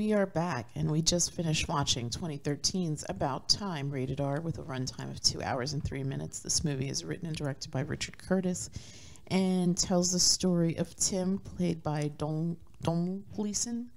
we are back, and we just finished watching 2013's About Time, rated R, with a runtime of 2 hours and 3 minutes. This movie is written and directed by Richard Curtis and tells the story of Tim, played by Domhnall Gleeson,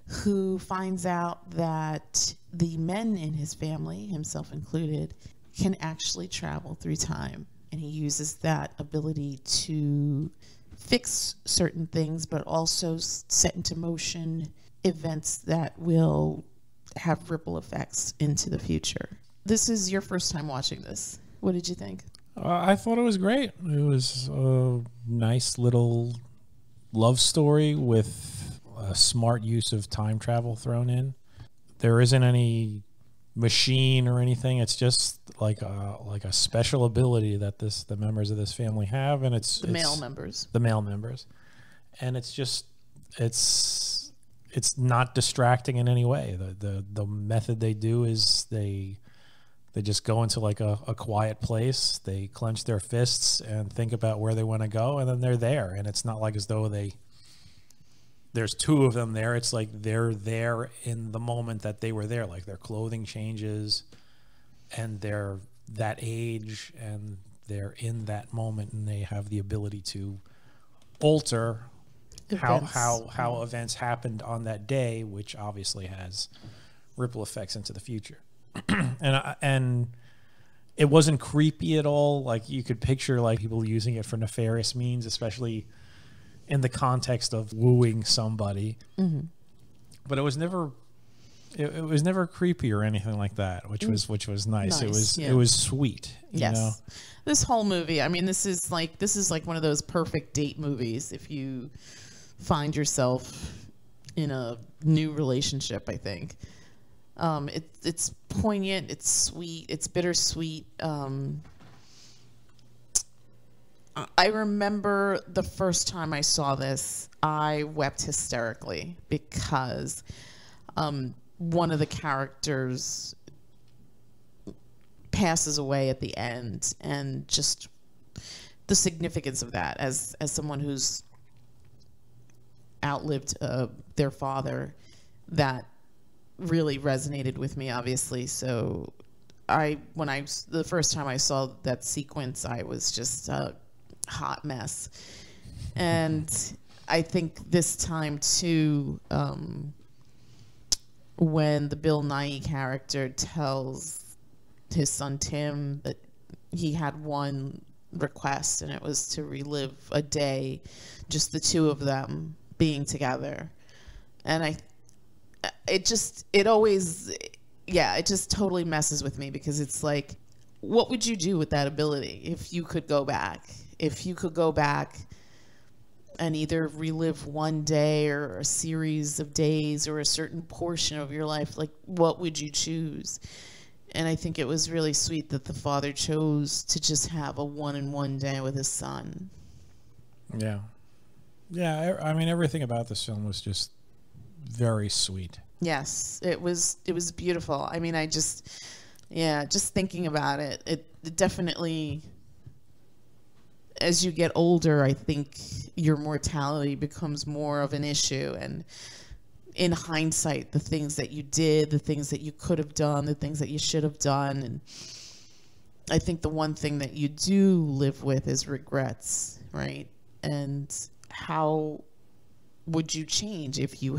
who finds out that the men in his family, himself included, can actually travel through time. And he uses that ability to fix certain things, but also set into motion events that will have ripple effects into the future. This is your first time watching this. What did you think? I thought it was great. It was a nice little love story with a smart use of time travel thrown in. There isn't any machine or anything. It's just like a special ability that the members of this family have, and it's male members. The male members, and it's not distracting in any way. The method they do is they just go into like a quiet place. They clench their fists and think about where they want to go, and then they're there. And it's not like as though there's two of them there. It's like they're there in the moment that they were there. Like their clothing changes, and they're that age, and they're in that moment, and they have the ability to alter how events happened on that day, which obviously has ripple effects into the future. and it wasn't creepy at all. Like you could picture like people using it for nefarious means, especially in the context of wooing somebody. Mm-hmm. But it was never creepy or anything like that, which was nice. It was sweet. Yes. You know? This whole movie, I mean, this is like one of those perfect date movies if you find yourself in a new relationship, I think. It's poignant, it's sweet, it's bittersweet. I remember the first time I saw this, I wept hysterically because one of the characters passes away at the end, and just the significance of that as someone who's outlived their father, that really resonated with me, obviously. So the first time I saw that sequence, I was just a hot mess. And I think this time too, when the Bill Nighy character tells his son Tim that he had one request, and it was to relive a day, just the two of them being together. And it just totally messes with me, because it's like, what would you do with that ability if you could go back? If you could go back and either relive one day or a series of days or a certain portion of your life, like what would you choose? And I think it was really sweet that the father chose to just have a one-on-one day with his son. Yeah. Yeah, I mean, everything about this film was just very sweet. Yes, it was beautiful. I mean, just thinking about it, it definitely, as you get older, I think your mortality becomes more of an issue. And in hindsight, the things that you did, the things that you could have done, the things that you should have done. And I think the one thing that you do live with is regrets, right? And how would you change if you,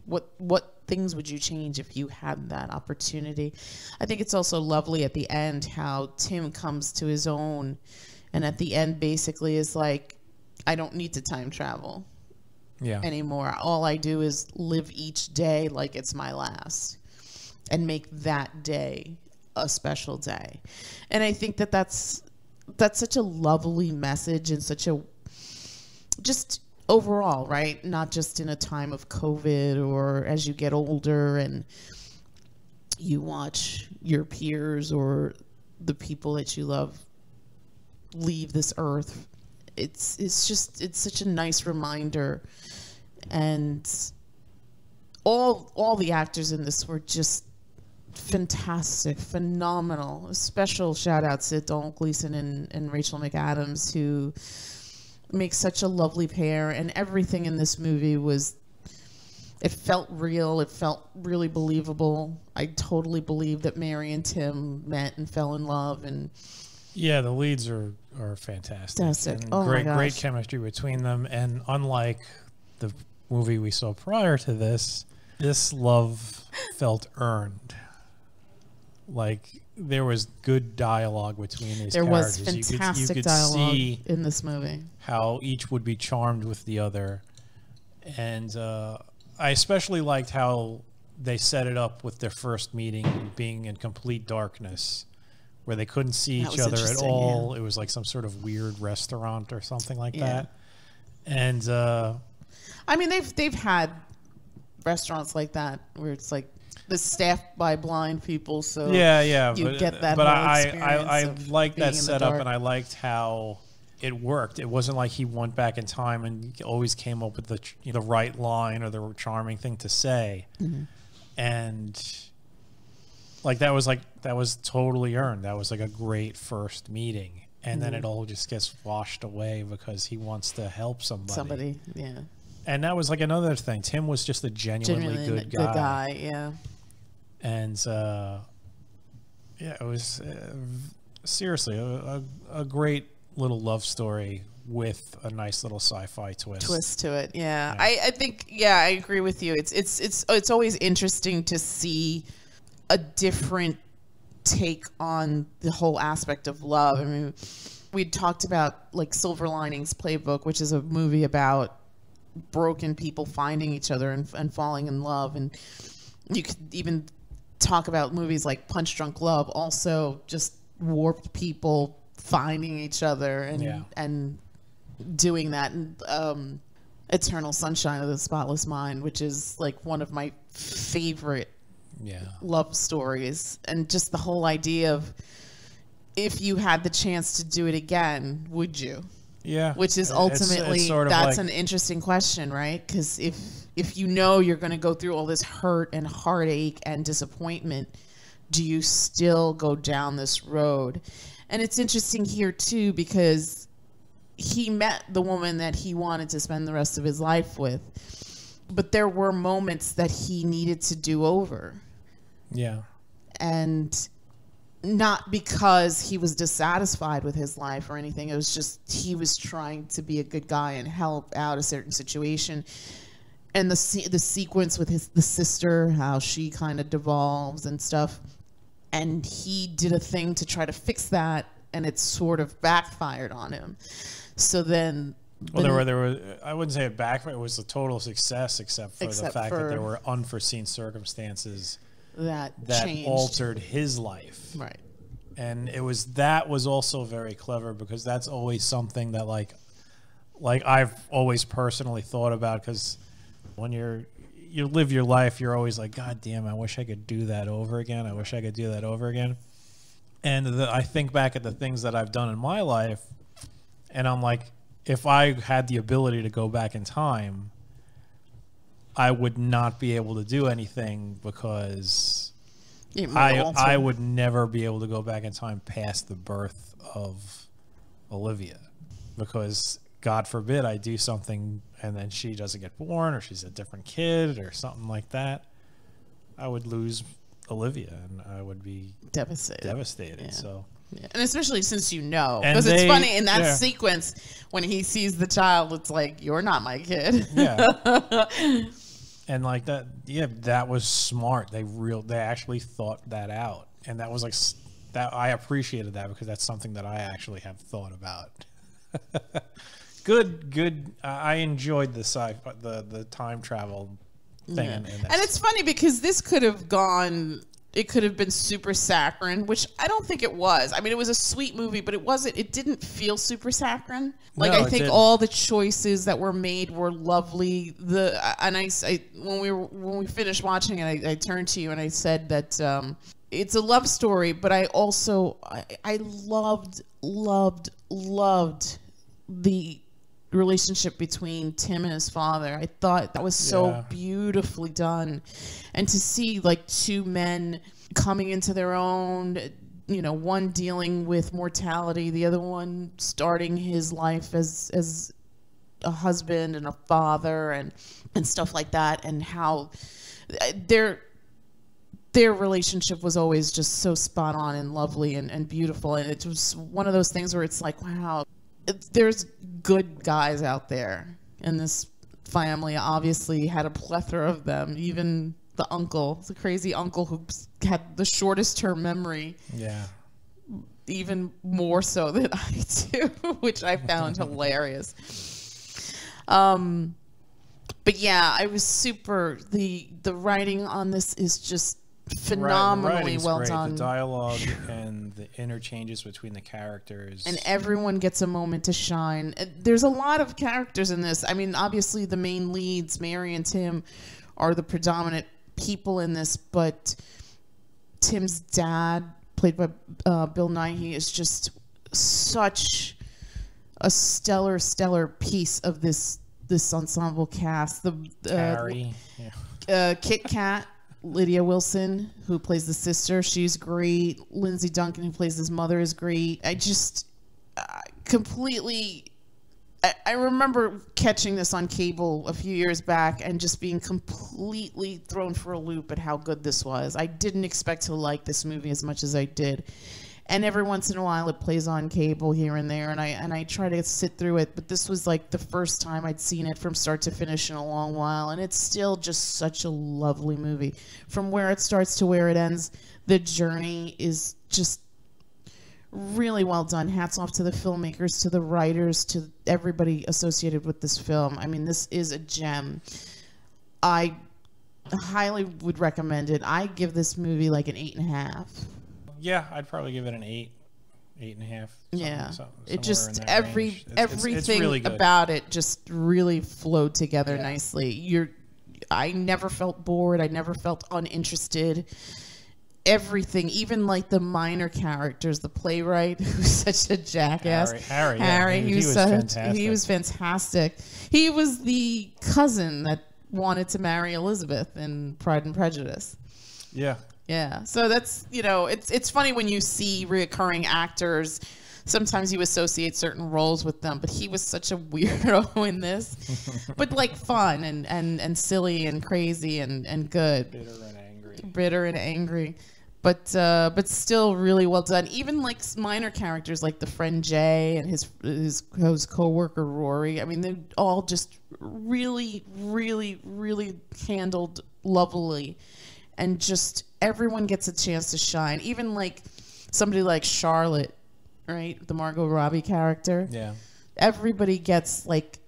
what things would you change if you had that opportunity? I think it's also lovely at the end how Tim comes to his own, and at the end basically is like, I don't need to time travel anymore. All I do is live each day like it's my last, and make that day a special day. And I think that's such a lovely message, and such a, just overall, right? Not just in a time of COVID, or as you get older and you watch your peers or the people that you love leave this earth. It's such a nice reminder. And all the actors in this were just fantastic, phenomenal. A special shout out to Domhnall Gleeson and Rachel McAdams, who make such a lovely pair. And everything in this movie was It felt real. It felt really believable. I totally believe that Mary and Tim met and fell in love. And yeah, the leads are fantastic. Fantastic. And Oh my gosh. great chemistry between them. And unlike the movie we saw prior to this love felt earned. Like, there was good dialogue between these characters. There was fantastic you could dialogue see in this movie. how each would be charmed with the other. And I especially liked how they set it up with their first meeting being in complete darkness, where they couldn't see each other at all. Yeah. It was like some sort of weird restaurant or something like that. And I mean, they've had restaurants like that where it's like the staffed by blind people, so you get that. But I liked that setup, and I liked how it worked. It wasn't like he went back in time and always came up with the right line or the charming thing to say, and like that was totally earned. That was like a great first meeting, and then it all just gets washed away because he wants to help somebody. Yeah. And that was like another thing. Tim was just a genuinely good guy. Good guy, yeah. And it was seriously a great little love story with a nice little sci-fi twist to it. Yeah. I think I agree with you. It's always interesting to see a different take on the whole aspect of love. I mean, we talked about like Silver Linings Playbook, which is a movie about broken people finding each other and falling in love, and you could even talk about movies like Punch Drunk Love, also just warped people finding each other and doing that. And Eternal Sunshine of the Spotless Mind, which is like one of my favorite love stories, and just the whole idea of if you had the chance to do it again, would you? Yeah. Which is ultimately, it's sort of that's like, an interesting question, right? Because if you know you're going to go through all this hurt and heartache and disappointment, do you still go down this road? And it's interesting here, too, because he met the woman that he wanted to spend the rest of his life with. But there were moments that he needed to do over. Yeah. And not because he was dissatisfied with his life or anything. It was just he was trying to be a good guy and help out a certain situation. And the sequence with the sister, how she kind of devolves and stuff. And he did a thing to try to fix that, and it sort of backfired on him. So then... Well, there were. I wouldn't say it backfired. It was a total success, except for the fact that there were unforeseen circumstances that altered his life. Right. And that was also very clever, because that's always something that like I've always personally thought about, because when you live your life, you're always like, God damn, I wish I could do that over again. I wish I could do that over again. And I think back at the things that I've done in my life, and I'm like, if I had the ability to go back in time, I would not be able to do anything, because I would never be able to go back in time past the birth of Olivia, because God forbid I do something and then she doesn't get born, or she's a different kid or something like that. I would lose Olivia and I would be devastated. Yeah. So. Yeah. And especially since because it's funny in that sequence when he sees the child, it's like, you're not my kid. Yeah. And like that, that was smart. They actually thought that out, and that was like that. I appreciated that, because that's something that I actually have thought about. Good. I enjoyed the time travel thing. Yeah. And it's funny because this could have gone. It could have been super saccharine, which I don't think it was. I mean, it was a sweet movie, but it wasn't. It didn't feel super saccharine. Like, no, I think all the choices that were made were lovely. When we finished watching it, I turned to you and I said that it's a love story, but I also I loved the relationship between Tim and his father. I thought that was so beautifully done, and to see like two men coming into their own, one dealing with mortality, the other one starting his life as a husband and a father and stuff like that, and how their relationship was always just so spot on and lovely and beautiful. And it was one of those things where it's like, wow, there's good guys out there. And this family obviously had a plethora of them. Even the uncle, the crazy uncle who had the shortest term memory. Yeah. Even more so than I do, which I found hilarious. But yeah, I was super, the writing on this is just phenomenally well done. The dialogue and the interchanges between the characters. And everyone gets a moment to shine. There's a lot of characters in this. I mean, obviously the main leads, Mary and Tim, are the predominant people in this, but Tim's dad, played by Bill Nighy, is just such a stellar piece of this ensemble cast. Harry, Kit Kat, Lydia Wilson, who plays the sister, she's great. Lindsay Duncan, who plays his mother, is great. I just completely... I remember catching this on cable a few years back and just being completely thrown for a loop at how good this was. I didn't expect to like this movie as much as I did. And every once in a while it plays on cable here and there, and I try to sit through it, but this was like the first time I'd seen it from start to finish in a long while, and it's still just such a lovely movie. From where it starts to where it ends, the journey is just really well done. Hats off to the filmmakers, to the writers, to everybody associated with this film. I mean, this is a gem. I highly would recommend it. I give this movie like an 8.5. Yeah, I'd probably give it an 8.5. Yeah, it just it's everything really good about it just really flowed together nicely. I never felt bored. I never felt uninterested. Everything, even like the minor characters, the playwright who's such a jackass. Harry, he was fantastic. He was fantastic. He was the cousin that wanted to marry Elizabeth in Pride and Prejudice. Yeah. Yeah. So that's, it's funny when you see reoccurring actors. Sometimes you associate certain roles with them, but he was such a weirdo in this. But like fun and silly and crazy and good. Bitter and angry. But still really well done. Even like minor characters like the friend Jay and his co-worker Rory. I mean, they're all just really, really, really handled lovely. And just everyone gets a chance to shine. Even like somebody like Charlotte, right? The Margot Robbie character. Yeah. Everybody gets like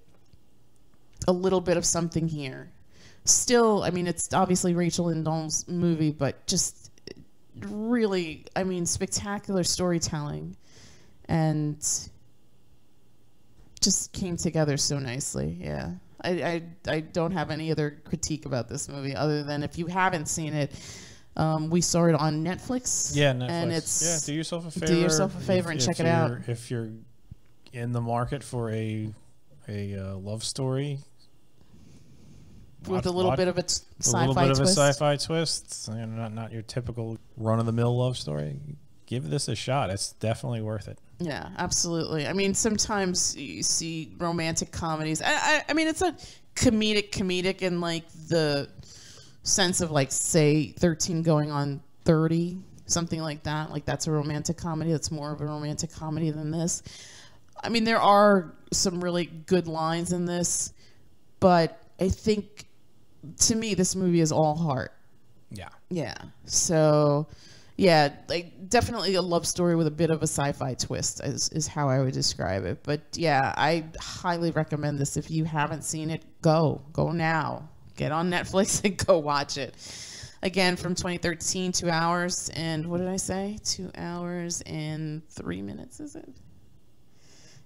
a little bit of something here. Still, I mean, it's obviously Rachel Lindon's movie, but just really, I mean, spectacular storytelling, and just came together so nicely. Yeah, I don't have any other critique about this movie other than if you haven't seen it, we saw it on Netflix. Yeah, Netflix. And it's do yourself a favor. Do yourself a favor and check it out. If you're in the market for a love story. With a little bit of a sci-fi twist. A little bit of a sci-fi twist. Not your typical run-of-the-mill love story. Give this a shot. It's definitely worth it. Yeah, absolutely. I mean, sometimes you see romantic comedies. I mean, it's a comedic in like the sense of like, say, 13 going on 30, something like that. Like that's a romantic comedy. That's more of a romantic comedy than this. I mean, there are some really good lines in this, but I think, to me, this movie is all heart. Yeah. Yeah. So, yeah, like definitely a love story with a bit of a sci-fi twist is how I would describe it. But yeah, I highly recommend this. If you haven't seen it, go now. Get on Netflix and go watch it. Again, from 2013, 2 hours and what did I say? 2 hours and 3 minutes, is it?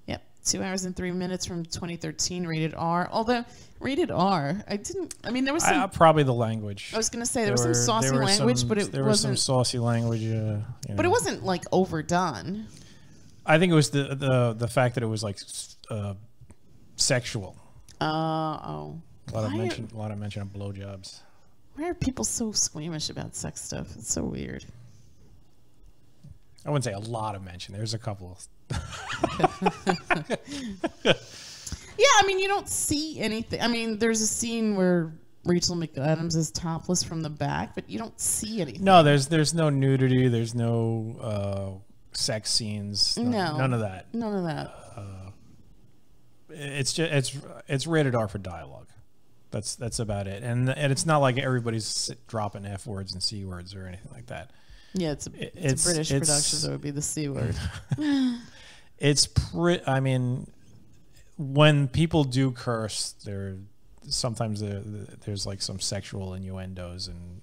Yep, 2 hours and 3 minutes from 2013, rated R. Although rated R, there was some... probably the language. I was going to say, there was some saucy language, but it wasn't... There was some saucy language. But it wasn't, like, overdone. I think it was the fact that it was, like, sexual. A lot of mention of blowjobs. Why are people so squeamish about sex stuff? It's so weird. I wouldn't say a lot of mention. There's a couple. Yeah, I mean, you don't see anything. I mean, there's a scene where Rachel McAdams is topless from the back, but you don't see anything. No, there's no nudity. There's no sex scenes. No, none of that. None of that. It's just it's rated R for dialogue. That's about it. And it's not like everybody's dropping F words and C words or anything like that. Yeah, it's a British production, so it would be the C word. I mean, when people do curse, sometimes there's like some sexual innuendos and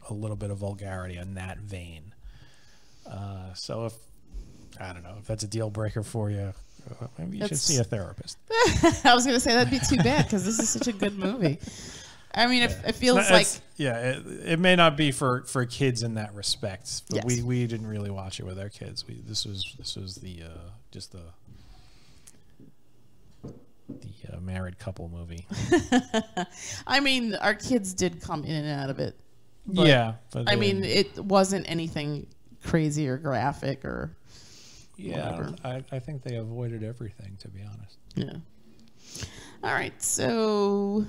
a little bit of vulgarity in that vein. So I don't know if that's a deal breaker for you, maybe you should see a therapist. I was going to say that'd be too bad because this is such a good movie. I mean, it feels like it may not be for kids in that respect, but yes. we didn't really watch it with our kids. This was the married couple movie. I mean, our kids did come in and out of it. But I mean, it wasn't anything crazy or graphic or whatever. I think they avoided everything, to be honest. Yeah. All right, so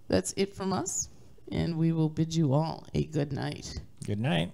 that's it from us, and we will bid you all a good night. Good night.